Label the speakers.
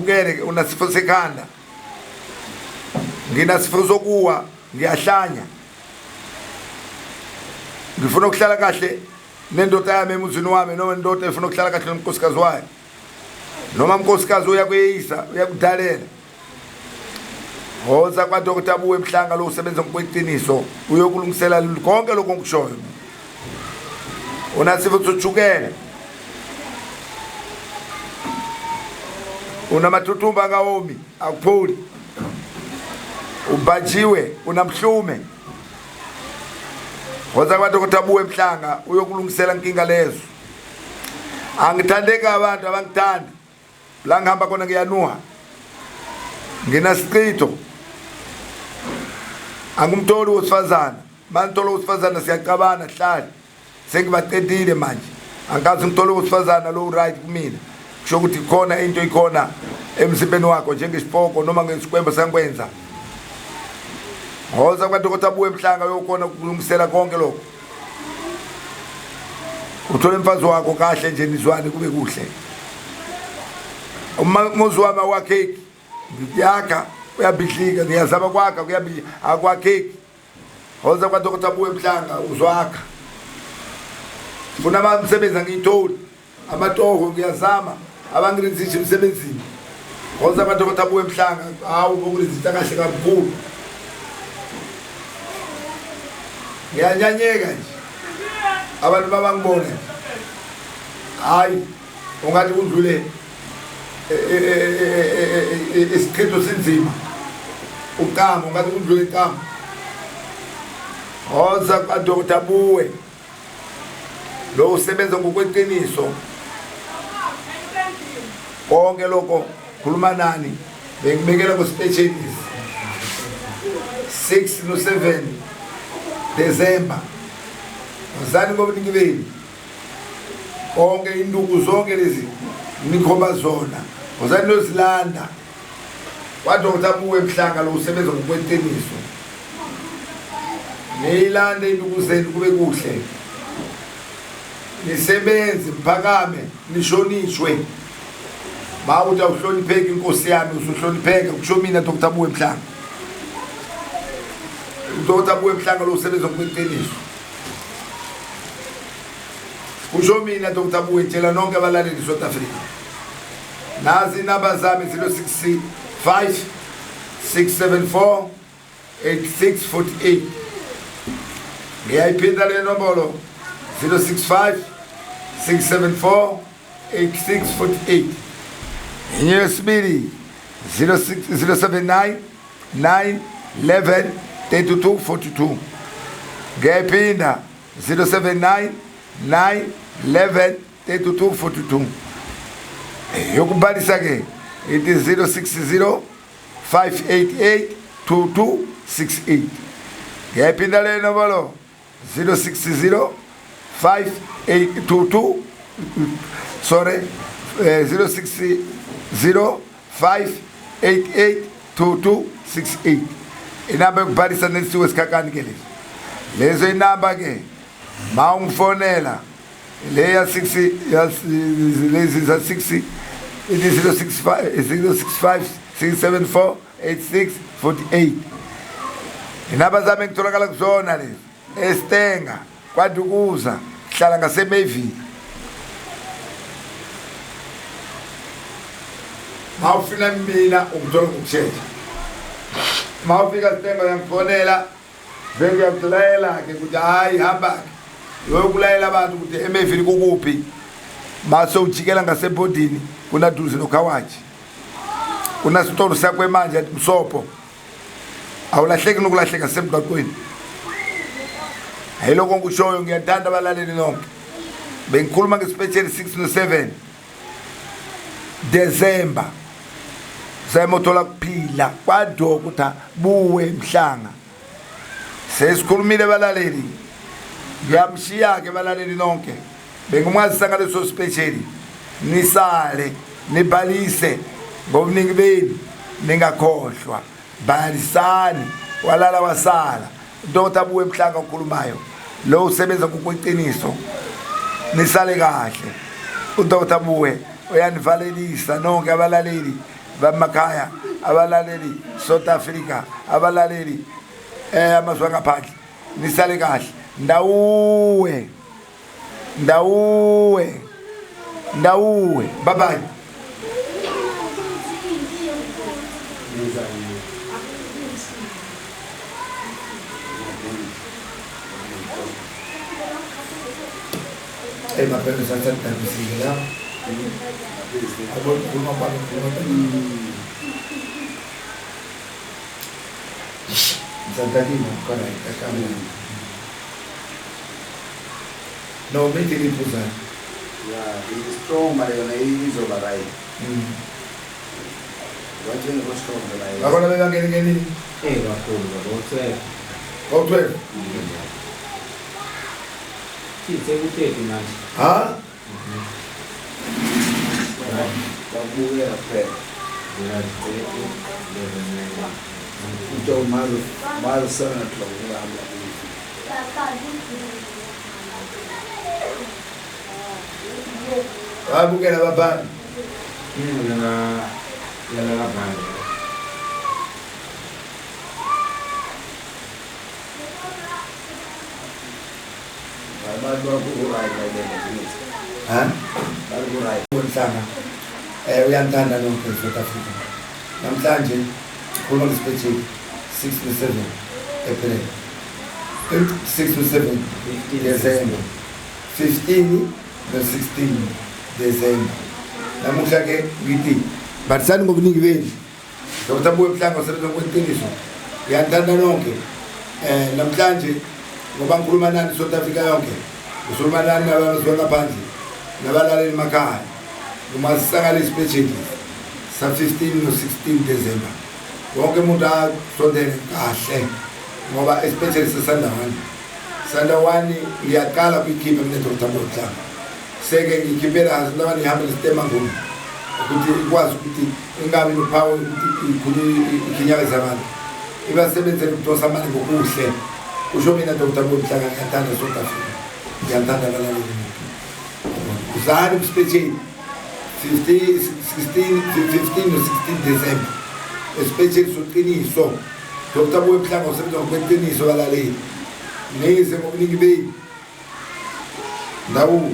Speaker 1: Ngeke unasifo sekhanda. Nginasifo sokuwa, ngiyahlanya. Ngifuna ukuhlala kahle nendoda yami emuzini wami noma indoda efuna ukuhlala kahle nonkosikazi wayo. Noma unkosikazi uyakuyisa, uyakudalela. Hoza kwa Dr. Abuwe Mhlanga lo usebenza ngokweqiniso uyokulungisela konke lokho ngikushoyo. Unasifo sochukela. Unamathuthumba kaomi akuphuli. Ubajiwe unamhlume. Hoza kwa Dr. Abuwe Mhlanga uyokulungisela inkinga lezo. Angithandeka abantu abangithanda. La ngihamba khona ngiyanuha. Nginasiqitho. Angumtholi wesifazana. Mantolo wesifazana siyacabana hlala. Sengibaqedile manje. Angazi ngithole wesifazana lo right kumina. Kusho ukuthi khona into ikhona emzimbeni wakho njengesipoko noma ngesikwembe sangwenza. Hoza kwa Dr. Abuwe Mhlanga uyokhona ukulungisela konke lokho. Uthole umfazi wakho kahle nje nizwane kube kuhle. Umuzi wami wakheki ngiyakha uyabhidlika ngiyazama kwakha kuyabhidlika akwakheki. Hoza kwa Dr. Abuwe Mhlanga uzwakha. Funa abamsebenza ngiyitholi amatoho ngiyazama abangirenzisha emsebenzini. Hoza kwa Dr. Abuwe Mhlanga hawu bokulizita kahle kakhulu. Ngiyanyanyeka nje abantu babangibona hayi ungathi kudlule isikhetho sinzima ukama ungathi kudlule ikama. Hoza kwa Dr. Abuwe lo usebenza ngokweqiniso konke lokho khuluma nani bengibekela ku specialist 6 no 7 December uzani ngobuningi beni konke induku zonke lezi nikhomba zona uzani nozilanda kwa Dr. Abuwe Mhlanga lo usebenza ngokweqiniso nilande induku zenu kube kuhle nisebenze mphakame nishonishwe bawuthi awuhlonipheki inkosi yami usuhlonipheka kusho mina Dr. Abuwe Mhlanga. Dr. Abuwe Mhlanga lo usebenza ngokweqiniso kusho mina Dr. Abuwe tshela nonke abalaleli South Africa nazi inamba zami 065 674 8648 ngiyayiphinda le nombolo 065 674 8648 inye yesibili 079 911 3242 ngiyayiphinda 079 911 3242 yokubhalisa ke it is 060 588 2268 ngiyayiphinda le nombolo 060 5822 sorry 060 588 2268 inamba yokubhalisa nesizwe sikakani ke lezo inamba ke mawungifonela leya 60 lezi za 60 it is 065 674 8648 inamba zami ngitholakala kuzona lezi eStenga kwaDukuza hlala ngaseMavie. Mawufika mina ukuthola ukushesha. Mawufika Stenga uyangifonela bese uyakulayela ke ukuthi hayi hamba yokulayela abantu ukuthi eMavie kukuphi mase ujikela ngasebhodini kunaduze noKhawaji. Kunasitolo sakwe manje Msopo. Awulahleki nokulahleka semgaqweni. Hello konkushoyo ngiyathanda abalaleli nonke. Bengikhuluma ngespecial 6 no 7 December. Sayimothola kuphila kwa Dr. Abuwe Mhlanga. Sesikhulumile abalaleli. Ngiyamshiya ke abalaleli nonke. Bengumazisa ngaleso special. Nisale, nibhalise ngobuningi beni ningakhohlwa. Bhalisani walala wasala. Dr. Abuwe Mhlanga ukhulumayo lo usebenza ngokweqiniso nisale kahle. uDr. Abuwe uyanivalelisa nonke abalaleli bamakhaya abalaleli South Africa abalaleli amazwe ngaphandle nisale kahle ndawuwe bye bye. Ma per questa certa possibilità Sant'Adino corretta cambia no metti di posare
Speaker 2: is strong ma non è isola Guarda lo strong dai
Speaker 1: ma quando aveva che
Speaker 2: va curva
Speaker 1: o 12
Speaker 2: sì sei utile
Speaker 1: ah
Speaker 2: la buia per então mal sana tunakuwa
Speaker 1: bukela babani
Speaker 2: yana bana abantu bakurai
Speaker 1: ha
Speaker 2: bakurai
Speaker 1: Mhlanga uyanthanda nonke South Africa namhlanje khona dispatch 6 April 6 December 15 no 16 December namuhla ke ngithi barisani ngobuningi beni Dr. Mhlanga usebenza ngokweqiniso uyanthanda nonke namhlanje ngoba ngikhuluma nani South Africa yonke ukhuluma nani nabazwe ngaphandle nabalaleli emakhaya umasisakala isipesheli sa 15 no 16 December wonke umuntu asondele kahle ngoba especially sesandawani ngiyaqala kwikhipha mina Dr. Mhlanga seke ngikhipela ndaba nihamba nesitema ngoku ukuthi ikwazi ukuthi ingabi nopower ukuthi ikhulu ikinyakeza abantu ibasebenzele ukudosa amali ngokuhle usho mina Dr. Mhlanga ngiyathanda South Africa ngiyathanda abalaleli uzani especially 15 no 16 December especially soqiniso Dr. Mhlanga usebenza ngokweqiniso balaleli neze ngobuningi beni ndawo